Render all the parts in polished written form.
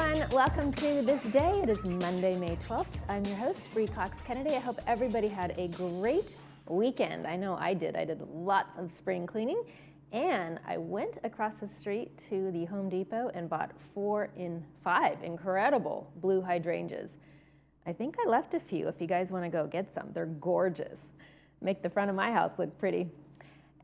everyone. Welcome to This Day. It is Monday, May 12th. I'm your host, Bree Cox Kennedy. I hope everybody had a great weekend. I know I did. I did lots of spring cleaning, and I went across the street to the Home Depot and bought 4 in 5 incredible blue hydrangeas. I think I left a few if you guys want to go get some. They're gorgeous. Make the front of my house look pretty.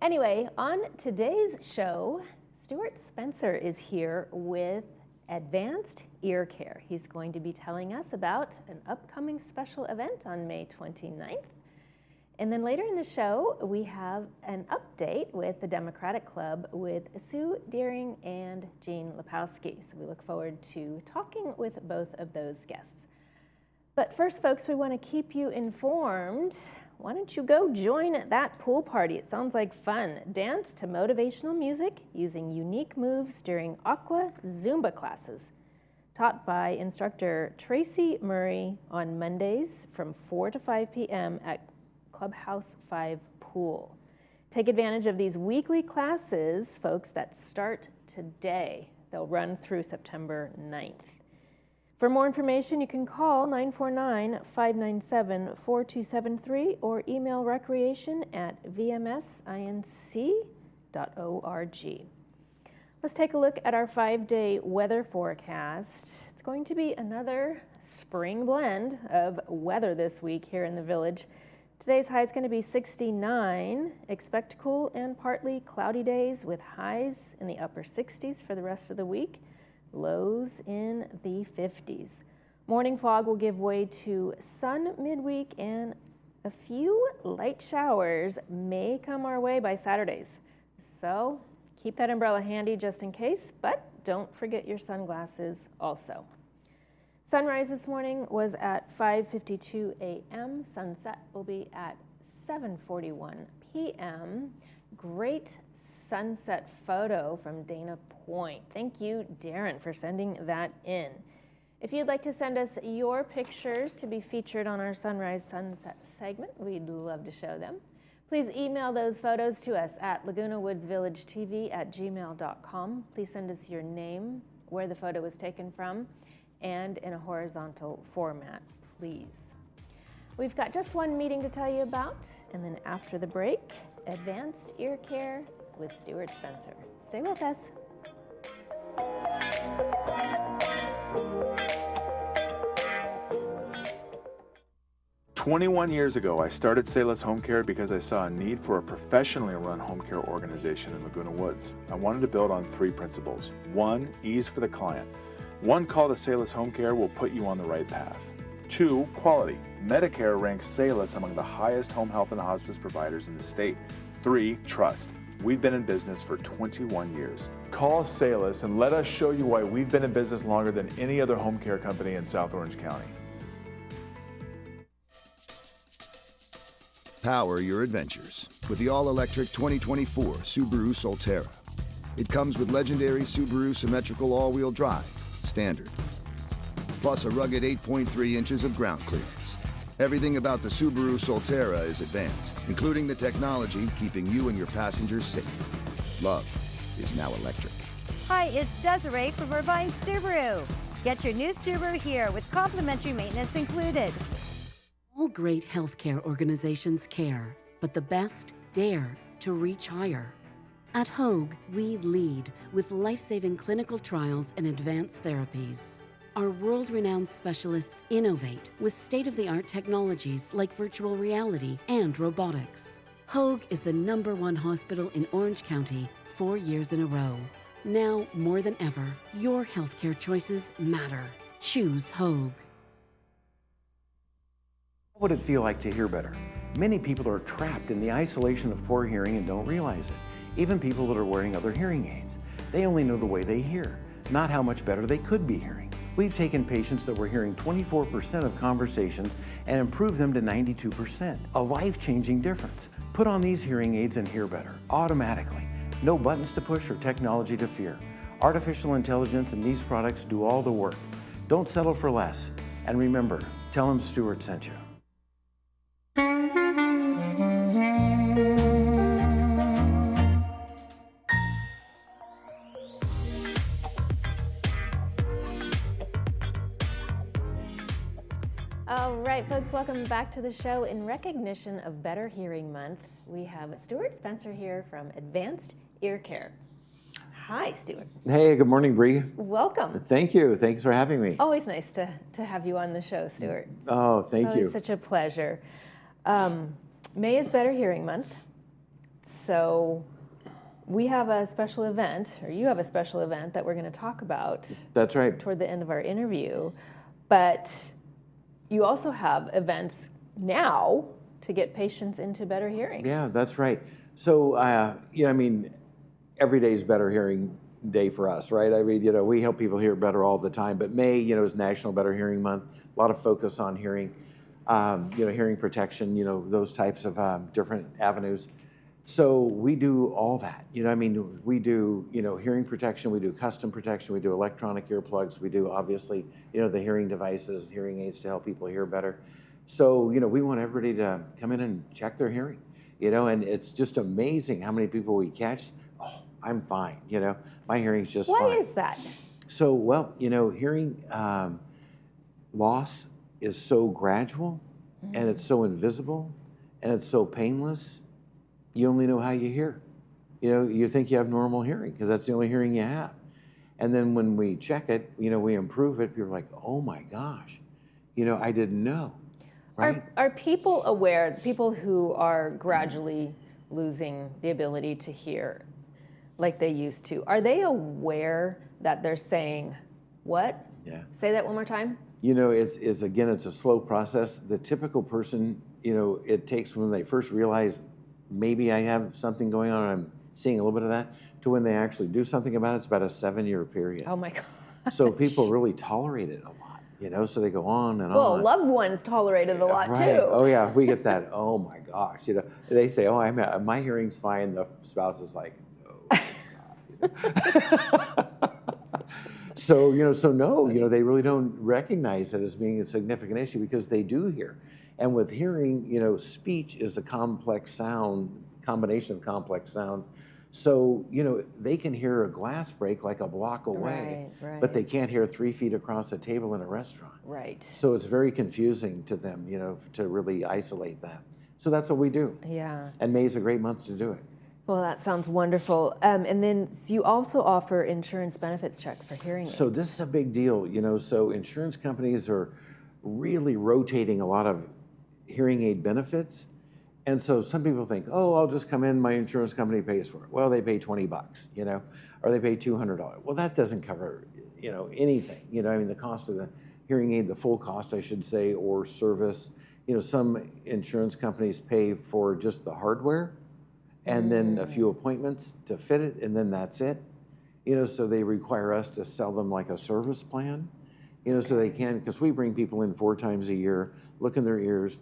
Anyway, on today's show, Stuart Spencer is here with Advanced Ear Care. He's going to be telling us about an upcoming special event on May 29th. And then later in the show, we have an update with the Democratic Club with Sue Deering and Jean Lepowski. So we look forward to talking with both of those guests. But first, folks, we want to keep you informed. Why don't you go join that pool party? It sounds like fun. Dance to motivational music using unique moves during aqua Zumba classes, taught by instructor Tracy Murray on Mondays from 4 to 5 p.m. at Clubhouse 5 Pool. Take advantage of these weekly classes, folks, that start today. They'll run through September 9th. For more information, you can call 949-597-4273 or email recreation@vmsinc.org. Let's take a look at our 5-day weather forecast. It's going to be another spring blend of weather this week here in the village. Today's high is going to be 69. Expect cool and partly cloudy days with highs in the upper 60s for the rest of the week. Lows in the 50s. Morning fog will give way to sun midweek, and a few light showers may come our way by Saturdays. So keep that umbrella handy just in case, but don't forget your sunglasses also. Sunrise this morning was at 5:52 a.m. Sunset will be at 7:41 p.m. Great sunset photo from Dana Point. Thank you, Darren, for sending that in. If you'd like to send us your pictures to be featured on our Sunrise Sunset segment, we'd love to show them. Please email those photos to us at lagunawoodsvillagetv@gmail.com. Please send us your name, where the photo was taken from, and in a horizontal format, please. We've got just one meeting to tell you about, and then after the break, Advanced Ear Care with Stuart Spencer. Stay with us. "21 years ago, I started Salus Home Care because I saw a need for a professionally run home care organization in Laguna Woods. I wanted to build on 3 principles. 1, ease for the client. One call to Salus Home Care will put you on the right path. 2, quality. Medicare ranks Salus among the highest home health and hospice providers in the state. 3, trust. We've been in business for 21 years. Call Salus and let us show you why we've been in business longer than any other home care company in South Orange County." Power your adventures with the all-electric 2024 Subaru Solterra. It comes with legendary Subaru symmetrical all-wheel drive, standard, plus a rugged 8.3 inches of ground clearance. Everything about the Subaru Solterra is advanced, including the technology keeping you and your passengers safe. Love is now electric. Hi, it's Desiree from Irvine Subaru. Get your new Subaru here with complimentary maintenance included. All great healthcare organizations care, but the best dare to reach higher. At Hoag, we lead with life-saving clinical trials and advanced therapies. Our world-renowned specialists innovate with state-of-the-art technologies like virtual reality and robotics. Hoag is the #1 hospital in Orange County 4 years in a row. Now, more than ever, your healthcare choices matter. Choose Hoag. What would it feel like to hear better? Many people are trapped in the isolation of poor hearing and don't realize it. Even people that are wearing other hearing aids. They only know the way they hear, not how much better they could be hearing. We've taken patients that were hearing 24% of conversations and improved them to 92%. A life-changing difference. Put on these hearing aids and hear better, automatically. No buttons to push or technology to fear. Artificial intelligence and these products do all the work. Don't settle for less. And remember, tell them Stuart sent you. All right, folks, welcome back to the show. In recognition of Better Hearing Month, we have Stuart Spencer here from Advanced Ear Care. Hi, Stuart. Hey, good morning, Bree. Welcome. Thank you. Thanks for having me. Always nice to have you on the show, Stuart. Oh, thank It's you. always such a pleasure. May is Better Hearing Month, so we have a special event, or you have a special event that we're going to talk about That's right. toward the end of our interview, but you also have events now to get patients into better hearing. Yeah, that's right. So, yeah, I mean, every day is Better Hearing Day for us, right? I mean, we help people hear better all the time, but May, is National Better Hearing Month. A lot of focus on hearing, hearing protection, those types of different avenues. So we do all that, we do, hearing protection, we do custom protection, we do electronic earplugs, we do obviously, the hearing devices, hearing aids to help people hear better. So, we want everybody to come in and check their hearing, and it's just amazing how many people we catch. Oh, I'm fine, my hearing's just fine. Why is that? So, well, hearing loss is so gradual and it's so invisible and it's so painless. You only know how you hear. You think you have normal hearing because that's the only hearing you have. And then when we check it, we improve it, people are like, oh my gosh, I didn't know, right? Are people aware, people who are gradually losing the ability to hear like they used to, are they aware that they're saying, what? Yeah. Say that one more time. It's again, it's a slow process. The typical person, it takes when they first realize maybe I have something going on, I'm seeing a little bit of that, to when they actually do something about it, it's about a 7-year period. Oh my God. So people really tolerate it a lot, so they go on and Well, on. loved ones tolerate it a lot Right. too. Oh yeah, we get that. Oh my gosh, they say, oh, my hearing's fine. The spouse is like, no, it's not. So no, they really don't recognize it as being a significant issue because they do hear. And with hearing, speech is a complex sound, combination of complex sounds. So, they can hear a glass break like a block away, Right. but they can't hear 3 feet across a table in a restaurant. Right. So it's very confusing to them, to really isolate that. So that's what we do. Yeah. And May is a great month to do it. Well, that sounds wonderful. And then you also offer insurance benefits checks for hearing aids. So this is a big deal, so insurance companies are really rotating a lot of hearing aid benefits. And so some people think, oh, I'll just come in, my insurance company pays for it. Well, they pay $20, or they pay $200. Well, that doesn't cover, anything. The cost of the hearing aid, the full cost, I should say, or service. Some insurance companies pay for just the hardware and then a few appointments to fit it, and then that's it. So they require us to sell them like a service plan, so they can, because we bring people in 4 times a year, look in their ears,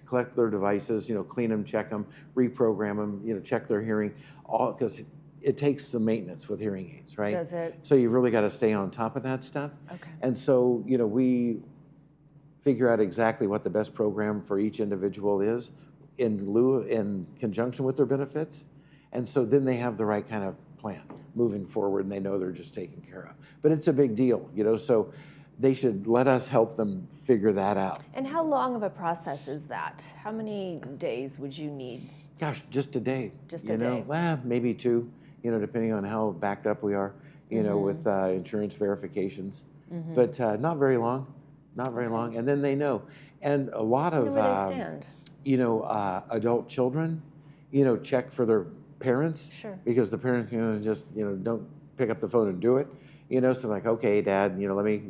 collect their devices, clean them, check them, reprogram them, check their hearing, all because it takes some maintenance with hearing aids, right? Does it? So you've really got to stay on top of that stuff. Okay. And so, we figure out exactly what the best program for each individual is in conjunction with their benefits. And so then they have the right kind of plan moving forward and they know they're just taken care of. But it's a big deal, so they should let us help them figure that out. And how long of a process is that? How many days would you need? Gosh, just a day. Just a day. Well, maybe 2, depending on how backed up we are, with insurance verifications. But not very long, not very long. And then they know. And a lot of, where they stand. Adult children, check for their parents. Sure. Because the parents, just, don't pick up the phone and do it. So like, okay, Dad, let me,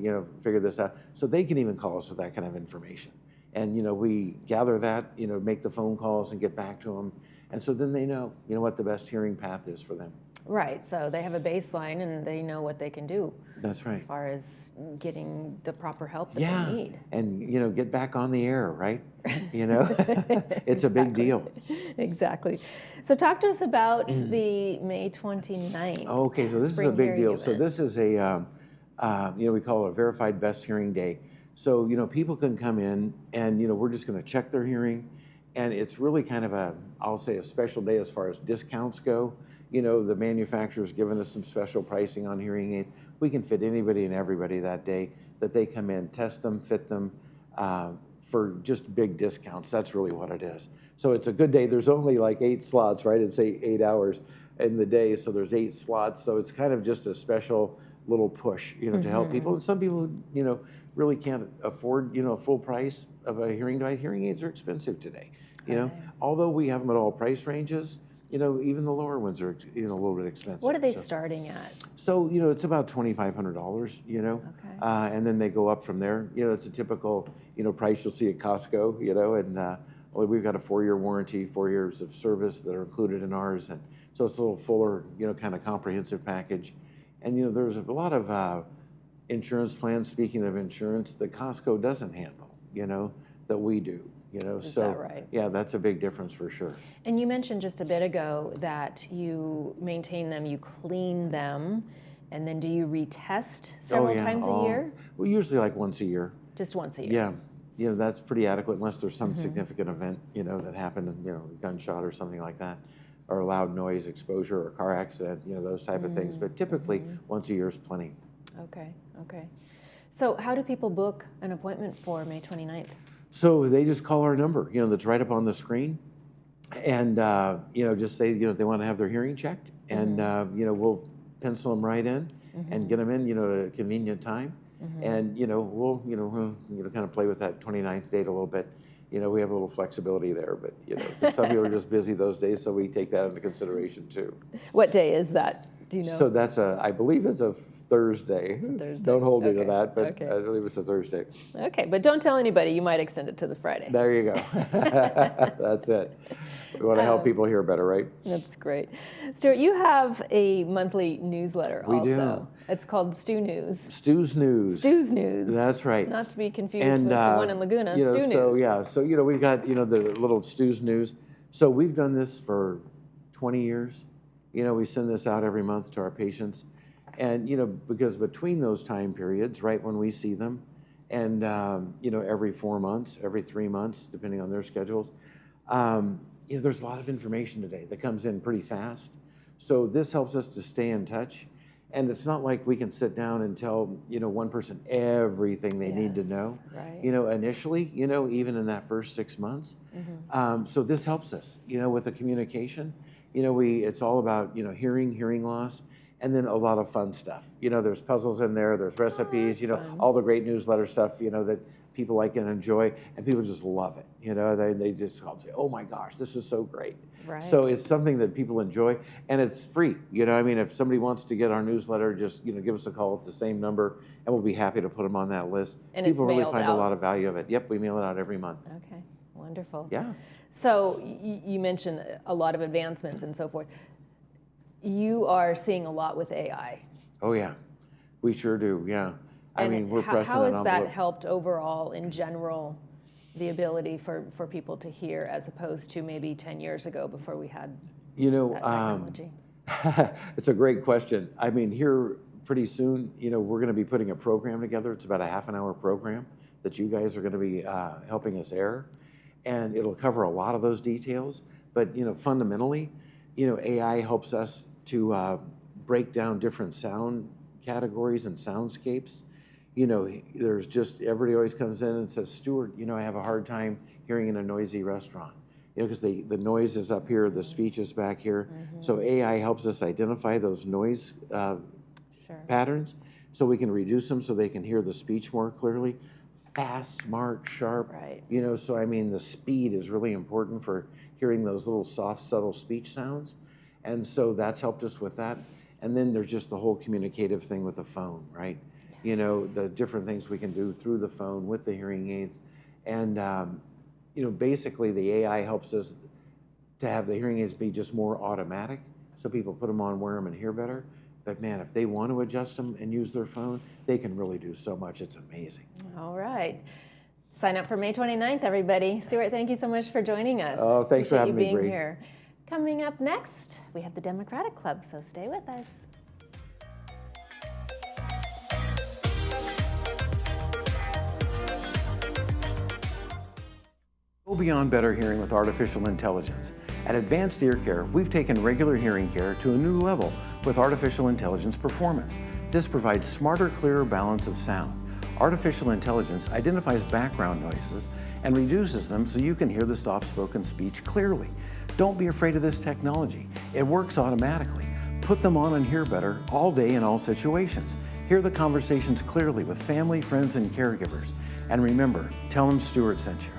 figure this out. So they can even call us with that kind of information. And, we gather that, make the phone calls and get back to them. And so then they know, what the best hearing path is for them. Right, so they have a baseline and they know what they can do. That's right. As far as getting the proper help that they need. And, get back on the air, right? It's a big deal. Exactly. So talk to us about the May 29th. Okay, so this is a big deal. So this is a, we call it a verified best hearing day. So, people can come in and, we're just going to check their hearing. And it's really kind of I'll say a special day as far as discounts go. The manufacturer's given us some special pricing on hearing aid. We can fit anybody and everybody that day that they come in, test them, fit them, for just big discounts. That's really what it is. So it's a good day. There's only like 8 slots, right? It's 8 hours in the day, so there's 8 slots. So it's kind of just a special little push, to help people. And some people, really can't afford, a full price of a hearing device. Hearing aids are expensive today, Although we have them at all price ranges, even the lower ones are, a little bit expensive. What are they starting at? So, it's about $2,500, Okay. and then they go up from there. It's a typical, price you'll see at Costco, and we've got a 4-year warranty, 4 years of service that are included in ours. And so it's a little fuller, kind of comprehensive package. And, there's a lot of insurance plans, speaking of insurance, that Costco doesn't handle, that we do. Is that right? Yeah, that's a big difference for sure. And you mentioned just a bit ago that you maintain them, you clean them, and then do you retest several times a year? Well, usually like once a year. Just once a year? Yeah, that's pretty adequate unless there's some significant event, that happened, gunshot or something like that, or loud noise exposure or car accident, those type of things. But typically once a year is plenty. Okay. So how do people book an appointment for May 29th? So they just call our number, that's right up on the screen, and just say they want to have their hearing checked, and we'll pencil them right in and get them in, at a convenient time, and we'll kind of play with that 29th date a little bit. We have a little flexibility there, but some people are just busy those days, so we take that into consideration too. What day is that? Do you know? So that's I believe it's a Thursday. Don't hold me to that, but I believe it's a Thursday. Okay, but don't tell anybody. You might extend it to the Friday. There you go. That's it. We want to help people hear better, right? That's great. Stuart, you have a monthly newsletter We also. do. It's called Stu News. Stu's News. Stu's News. That's right. Not to be confused with the one in Laguna, Stu News. So we've got, the little Stu's News. So we've done this for 20 years. We send this out every month to our patients. And, because between those time periods, right when we see them, and, every 4 months, every 3 months, depending on their schedules, there's a lot of information today that comes in pretty fast. So this helps us to stay in touch. And it's not like we can sit down and tell, one person everything they need to know, right. Initially, even in that first 6 months. So this helps us, with the communication. It's all about, hearing loss. And then a lot of fun stuff. There's puzzles in there, there's recipes, all the great newsletter stuff, that people like and enjoy, and people just love it. They just call and say, oh my gosh, this is so great. Right. So it's something that people enjoy, and it's free. If somebody wants to get our newsletter, just, give us a call at the same number, and we'll be happy to put them on that list. And people it's really mailed find out? a lot of value of it. Yep, we mail it out every month. Okay, wonderful. Yeah. So you mentioned a lot of advancements and so forth. You are seeing a lot with AI. Oh yeah, we sure do, yeah. We're pressing how that has envelope. that helped overall in general the ability for people to hear as opposed to maybe 10 years ago before we had that technology? It's a great question. Here pretty soon, we're going to be putting a program together. It's about a half-an-hour program that you guys are going to be helping us air, and it'll cover a lot of those details. But fundamentally, AI helps us to break down different sound categories and soundscapes. There's just, everybody always comes in and says, Stuart, I have a hard time hearing in a noisy restaurant. Because the noise is up here, the speech is back here. So AI helps us identify those noise patterns so we can reduce them so they can hear the speech more clearly. Fast, smart, sharp. Right. So the speed is really important for hearing those little soft, subtle speech sounds. And so that's helped us with that. And then there's just the whole communicative thing with the phone, right? The different things we can do through the phone with the hearing aids. And, basically the AI helps us to have the hearing aids be just more automatic. So people put them on, wear them, and hear better. But man, if they want to adjust them and use their phone, they can really do so much. It's amazing. All right. Sign up for May 29th, everybody. Stuart, thank you so much for joining us. Oh, thanks for having me, Appreciate you being Bree. here. Coming up next, we have the Democratic Club, so stay with us. Go beyond better hearing with artificial intelligence. At Advanced Ear Care, we've taken regular hearing care to a new level with artificial intelligence performance. This provides smarter, clearer balance of sound. Artificial intelligence identifies background noises and reduces them so you can hear the soft-spoken speech clearly. Don't be afraid of this technology. It works automatically. Put them on and hear better all day in all situations. Hear the conversations clearly with family, friends, and caregivers. And remember, tell them Stuart sent you.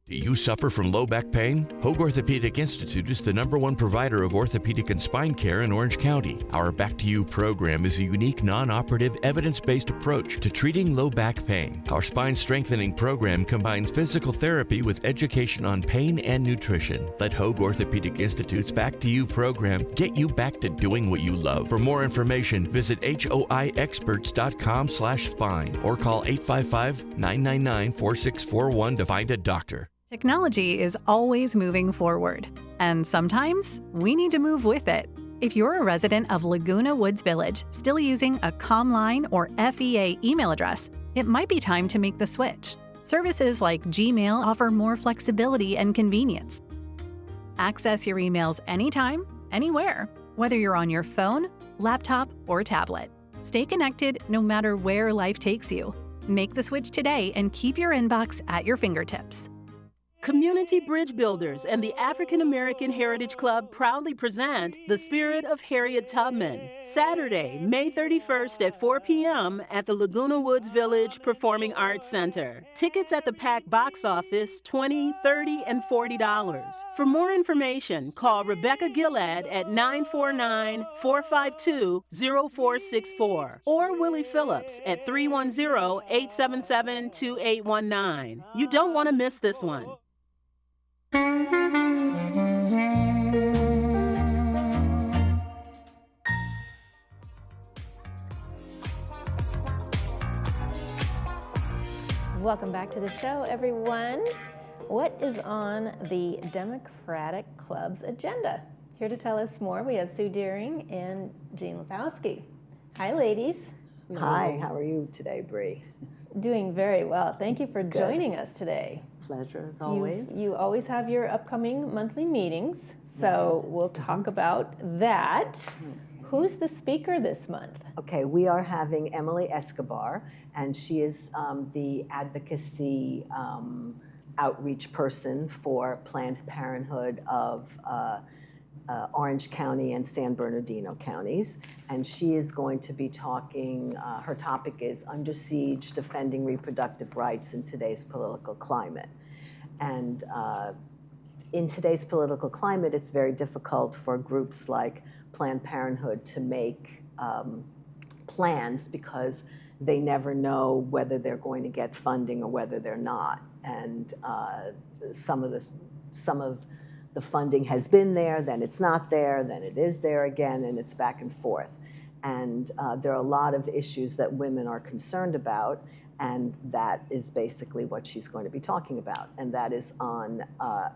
Do you suffer from low back pain? Hoag Orthopedic Institute is the #1 provider of orthopedic and spine care in Orange County. Our Back to You program is a unique, non-operative, evidence-based approach to treating low back pain. Our spine strengthening program combines physical therapy with education on pain and nutrition. Let Hoag Orthopedic Institute's Back to You program get you back to doing what you love. For more information, visit hoiexperts.com/spine or call 855-999-4641 to find a doctor. Technology is always moving forward, and sometimes we need to move with it. If you're a resident of Laguna Woods Village still using a ComLine or FEA email address, it might be time to make the switch. Services like Gmail offer more flexibility and convenience. Access your emails anytime, anywhere, whether you're on your phone, laptop, or tablet. Stay connected no matter where life takes you. Make the switch today and keep your inbox at your fingertips. Community Bridge Builders and the African American Heritage Club proudly present The Spirit of Harriet Tubman, Saturday, May 31st at 4 p.m. at the Laguna Woods Village Performing Arts Center. Tickets at the PAC box office, $20, $30, and $40. For more information, call Rebecca Gillard at 949-452-0464 or Willie Phillips at 310-877-2819. You don't want to miss this one. Welcome back to the show, everyone. What is on the Democratic Club's agenda? Here to tell us more, we have Sue Deering and Jean Lepowski. Hi, ladies. Hi, how are you today, Bree? Doing very well. Thank you for joining us today. Pleasure, as always. You always have your upcoming monthly meetings, so we'll talk about that. Who's the speaker this month? Okay, we are having Emily Escobar, and she is the advocacy outreach person for Planned Parenthood of Orange County and San Bernardino counties, and she is going to be talking, her topic is Under Siege, Defending Reproductive Rights in Today's Political Climate. And in today's political climate, it's very difficult for groups like Planned Parenthood to make plans because they never know whether they're going to get funding or whether they're not. And some of the funding has been there, then it's not there, then it is there again, and it's back and forth. And there are a lot of issues that women are concerned about, and that is basically what she's going to be talking about. And that is on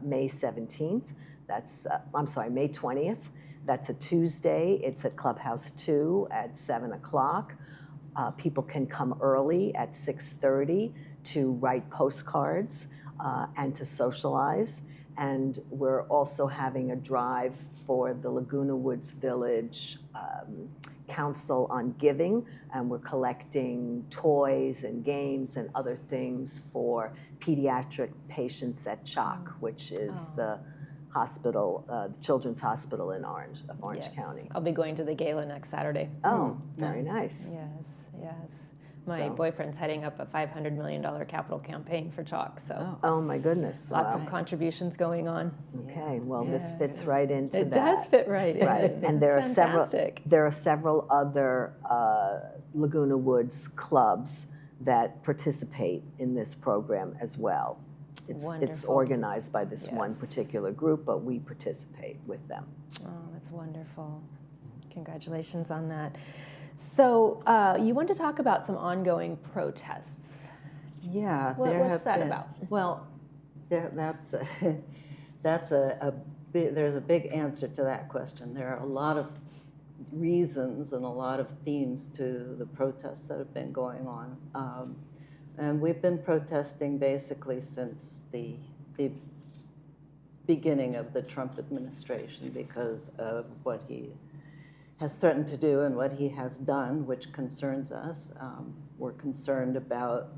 May 17th. That's, May 20th. That's a Tuesday. It's at Clubhouse 2 at 7 o'clock. People can come early at 6:30 to write postcards and to socialize. And we're also having a drive for the Laguna Woods Village Council on Giving, and we're collecting toys and games and other things for pediatric patients at CHOC, which is the hospital, the Children's Hospital in Orange County. I'll be going to the gala next Saturday. Oh, very nice. Yes. My boyfriend's heading up a $500 million capital campaign for CHOC, so. Oh my goodness. Lots of contributions going on. Okay, well, this fits right into that. It does fit right in. Right, and there are Fantastic. several other Laguna Woods clubs that participate in this program as well. It's Wonderful. organized by this one Yes. particular group, but we participate with them. Oh, that's wonderful. Congratulations on that. So you want to talk about some ongoing protests. Yeah, What's that about? Well, that's there's a big answer to that question. There are a lot of reasons and a lot of themes to the protests that have been going on, and we've been protesting basically since the beginning of the Trump administration because of what he has threatened to do and what he has done, which concerns us. We're concerned about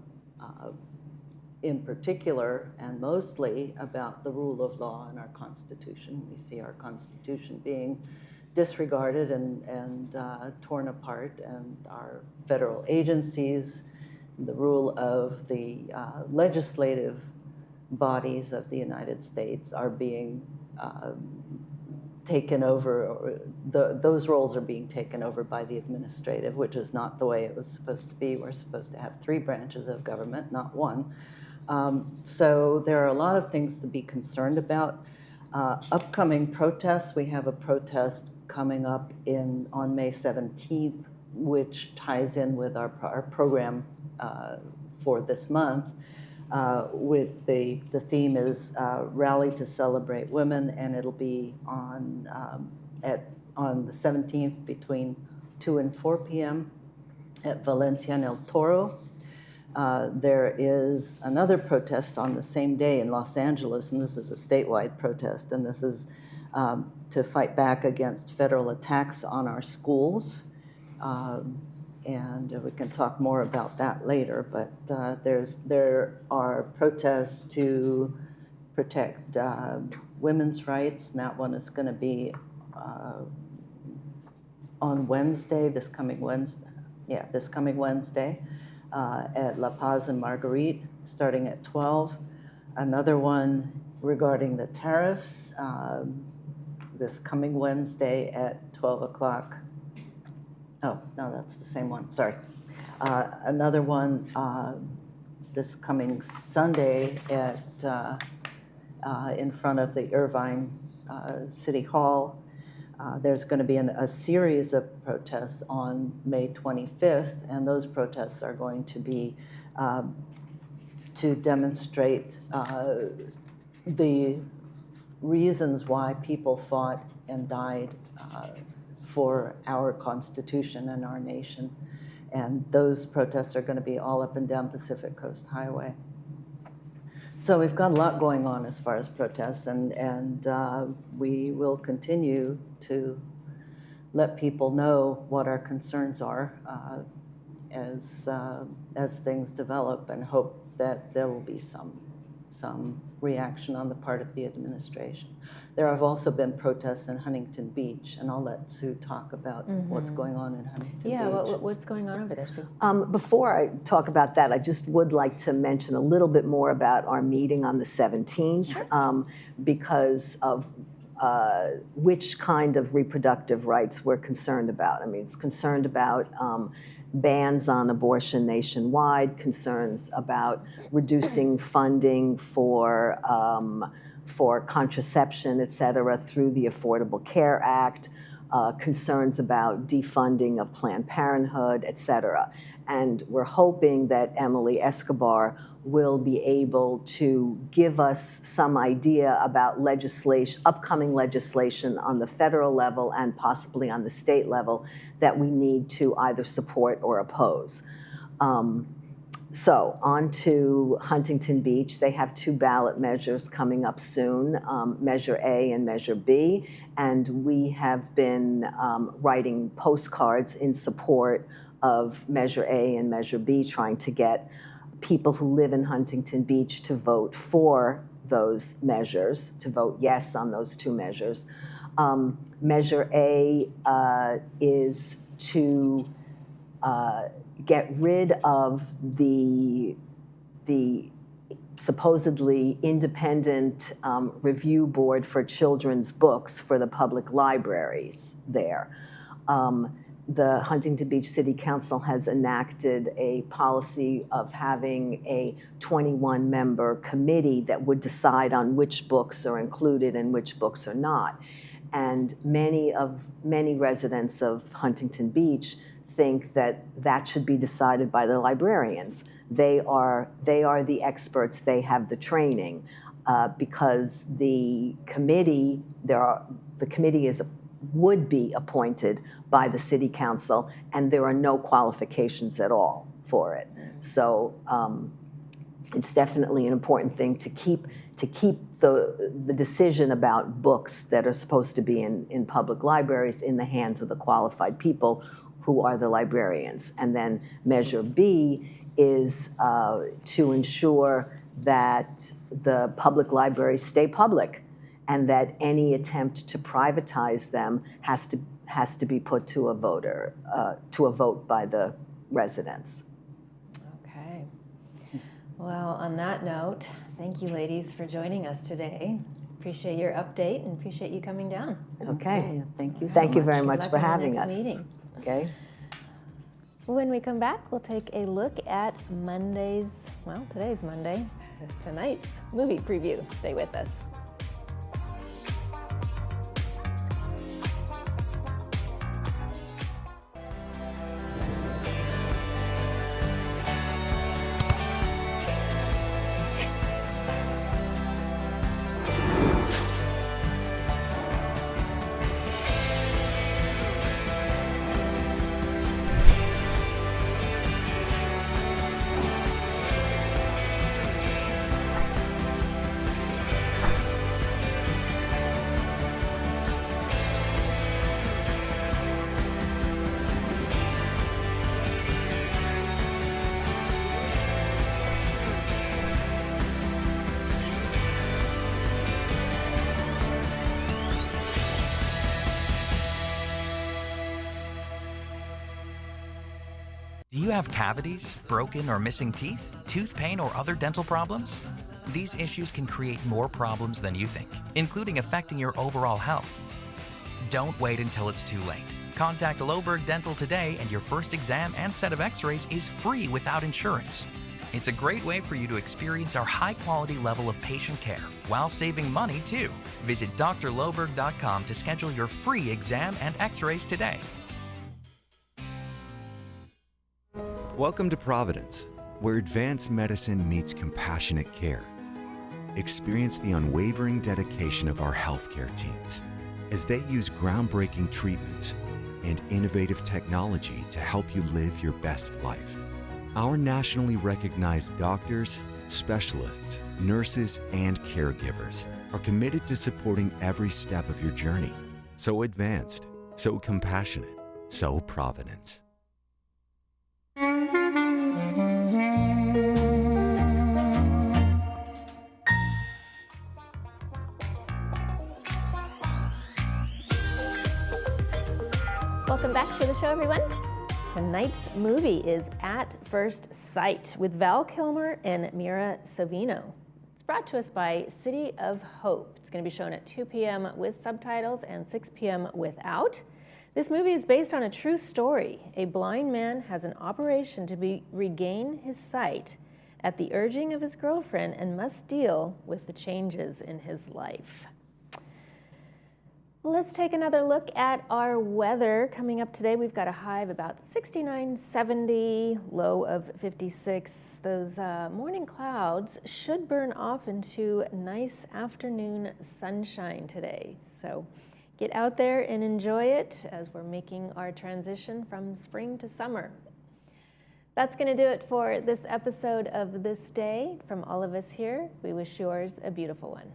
in particular and mostly about the rule of law in our Constitution. We see our Constitution being disregarded and torn apart, and our federal agencies, the rule of the legislative bodies of the United States are being taken over, or those roles are being taken over by the administrative, which is not the way it was supposed to be. We're supposed to have 3 branches of government, not 1. So there are a lot of things to be concerned about. Upcoming protests, we have a protest coming up on May 17th, which ties in with our program for this month. With the theme is Rally to Celebrate Women, and it'll be on the 17th between 2 and 4 p.m. at Valencia and El Toro. There is another protest on the same day in Los Angeles, and this is a statewide protest, and this is to fight back against federal attacks on our schools. And we can talk more about that later, but there are protests to protect women's rights, and that one is going to be on Wednesday, this coming Wednesday, at La Paz and Marguerite, starting at 12. Another one regarding the tariffs, this coming Wednesday at 12 o'clock. Oh, no, that's the same one, sorry. Another one this coming Sunday in front of the Irvine City Hall. There's going to be a series of protests on May 25th, and those protests are going to be to demonstrate the reasons why people fought and died for our Constitution and our nation. And those protests are going to be all up and down Pacific Coast Highway. So we've got a lot going on as far as protests, and we will continue to let people know what our concerns are as things develop, and hope that there will be some reaction on the part of the administration. There have also been protests in Huntington Beach, and I'll let Sue talk about what's going on in Huntington Beach. Yeah, what's going on over there, Sue? Before I talk about that, I just would like to mention a little bit more about our meeting on the 17th, because of which kind of reproductive rights we're concerned about. I mean, it's concerned about bans on abortion nationwide, concerns about reducing funding for contraception, et cetera, through the Affordable Care Act, concerns about defunding of Planned Parenthood, et cetera. And we're hoping that Emily Escobar will be able to give us some idea about upcoming legislation on the federal level and possibly on the state level that we need to either support or oppose. So on to Huntington Beach. They have 2 ballot measures coming up soon, Measure A and Measure B, and we have been writing postcards in support of Measure A and Measure B, trying to get people who live in Huntington Beach to vote for those measures, to vote yes on those 2 measures. Measure A is to get rid of the supposedly independent review board for children's books for the public libraries there. The Huntington Beach City Council has enacted a policy of having a 21-member committee that would decide on which books are included and which books are not. And many residents of Huntington Beach think that that should be decided by the librarians. They are the experts, they have the training, because the committee would be appointed by the city council, and there are no qualifications at all for it. So it's definitely an important thing to keep the decision about books that are supposed to be in public libraries in the hands of the qualified people who are the librarians. And then Measure B is to ensure that the public libraries stay public, and that any attempt to privatize them has to be put to a vote by the residents. Okay. Well, on that note, thank you, ladies, for joining us today. Appreciate your update and appreciate you coming down. Okay. Thank you so Thank you much. very much Good for luck on the having next us. meeting. Okay. When we come back, we'll take a look at today's Monday, tonight's movie preview. Stay with us. Do you have cavities, broken or missing teeth, tooth pain, or other dental problems? These issues can create more problems than you think, including affecting your overall health. Don't wait until it's too late. Contact Loberg Dental today and your first exam and set of x-rays is free without insurance. It's a great way for you to experience our high-quality level of patient care while saving money too. Visit drloberg.com to schedule your free exam and x-rays today. Welcome to Providence, where advanced medicine meets compassionate care. Experience the unwavering dedication of our healthcare teams as they use groundbreaking treatments and innovative technology to help you live your best life. Our nationally recognized doctors, specialists, nurses, and caregivers are committed to supporting every step of your journey. So advanced, so compassionate, so Providence. Welcome back to the show, everyone. Tonight's movie is At First Sight with Val Kilmer and Mira Sorvino. It's brought to us by City of Hope. It's going to be shown at 2 p.m. with subtitles and 6 p.m. without. This movie is based on a true story. A blind man has an operation to regain his sight at the urging of his girlfriend and must deal with the changes in his life. Let's take another look at our weather coming up today. We've got a high of about 69, 70, low of 56. Those morning clouds should burn off into nice afternoon sunshine today. So get out there and enjoy it as we're making our transition from spring to summer. That's going to do it for this episode of This Day. From all of us here, we wish yours a beautiful one.